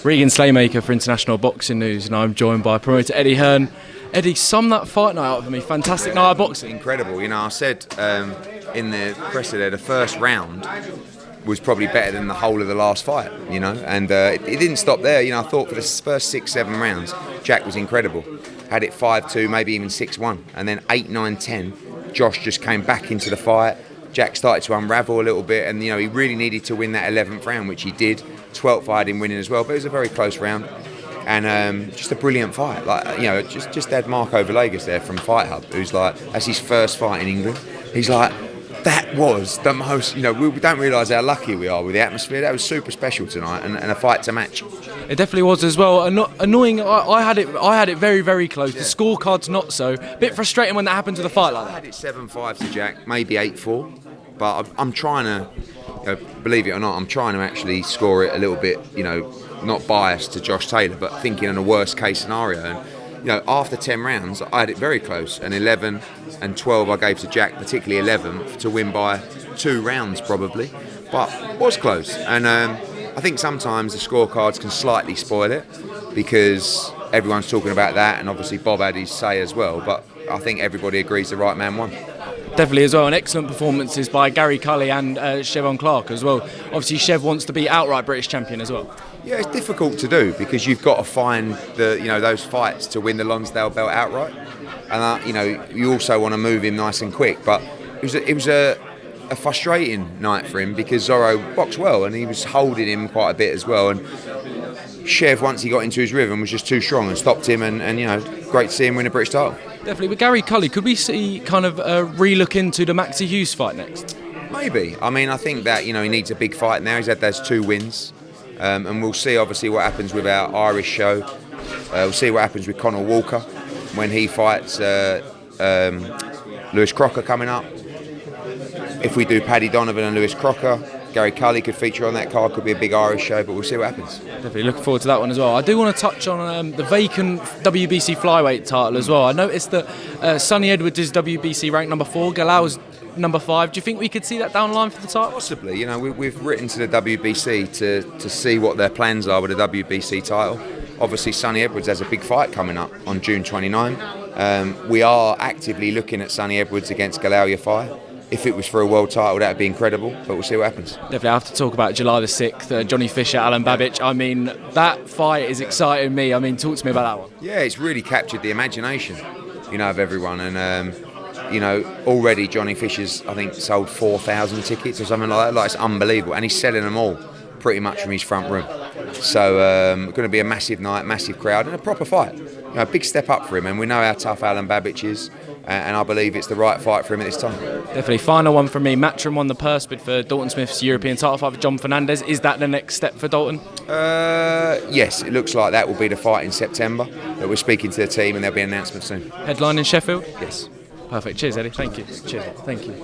Regan Slaymaker for International Boxing News, and I'm joined by promoter Eddie Hearn. Eddie, sum that fight night up for me. Fantastic night of boxing. Incredible. You know, I said in the press there, the first round was probably better than the whole of the last fight, you know, and it didn't stop there. You know, I thought for the first 6-7 rounds, Jack was incredible. Had it 5-2, maybe even 6-1, and then 8, 9, 10, Josh just came back into the fight. Jack started to unravel a little bit, and you know, he really needed to win that 11th round, which he did. 12th I had him winning as well, but it was a very close round. And just a brilliant fight. Like, you know, just had Marco Villegas there from Fight Hub, who's like, that's his first fight in England. He's like, that was the most, you know, we don't realise how lucky we are with the atmosphere. That was super special tonight, and a fight to match. It definitely was as well. Annoying. I had it very, very close. Yeah. The scorecards not so. Bit frustrating when that happened to the fight like that. I had it 7-5 to Jack, maybe 8-4, but I'm trying to, you know, believe it or not, I'm trying to actually score it a little bit, you know, not biased to Josh Taylor, but thinking in a worst case scenario. And you know, after 10 rounds, I had it very close, and 11 and 12 I gave to Jack, particularly 11 to win by 2 rounds probably, but it was close. And I think sometimes the scorecards can slightly spoil it because everyone's talking about that, and obviously Bob had his say as well, but I think everybody agrees the right man won. Definitely as well, and excellent performances by Gary Cully and Chev Clarke as well. Obviously Chev wants to be outright British champion as well. Yeah, it's difficult to do because you've got to find those fights to win the Lonsdale belt outright, and you know, you also want to move him nice and quick. But it was a frustrating night for him because Zorro boxed well and he was holding him quite a bit as well. And Chev, once he got into his rhythm, was just too strong and stopped him. And you know, great to see him win a British title. Definitely. With Gary Cully, could we see kind of re-look into the Maxi Hughes fight next? Maybe. I mean, I think that, you know, he needs a big fight now. He's had those 2 wins. And we'll see obviously what happens with our Irish show. We'll see what happens with Conor Walker when he fights Lewis Crocker coming up. If we do Paddy Donovan and Lewis Crocker, Gary Cully could feature on that card, could be a big Irish show, but we'll see what happens. Definitely looking forward to that one as well. I do want to touch on the vacant WBC Flyweight title as well. I noticed that Sonny Edwards is WBC ranked number 4, Galal's number 5. Do you think we could see that down the line for the title? Possibly. You know, we've written to the WBC to see what their plans are with the WBC title. Obviously, Sonny Edwards has a big fight coming up on June 29. We are actively looking at Sonny Edwards against Galal Yafai. If it was for a world title, that would be incredible, but we'll see what happens. Definitely, I have to talk about July the 6th, Johnny Fisher, Alen Babic. I mean, that fight is exciting me. I mean, talk to me about that one. Yeah, it's really captured the imagination, you know, of everyone. And, you know, already Johnny Fisher's, I think, sold 4,000 tickets or something like that. Like, it's unbelievable. And he's selling them all pretty much from his front room. So, going to be a massive night, massive crowd, and a proper fight. You know, a big step up for him. And we know how tough Alen Babic is. And I believe it's the right fight for him at this time. Definitely. Final one from me. Matchroom won the purse bid for Dalton Smith's European title fight with John Fernandez. Is that the next step for Dalton? Yes, it looks like that will be the fight in September. That we're speaking to the team and there'll be an announcement soon. Headline in Sheffield? Yes. Perfect. Cheers, Eddie. Thank you. Cheers. Thank you.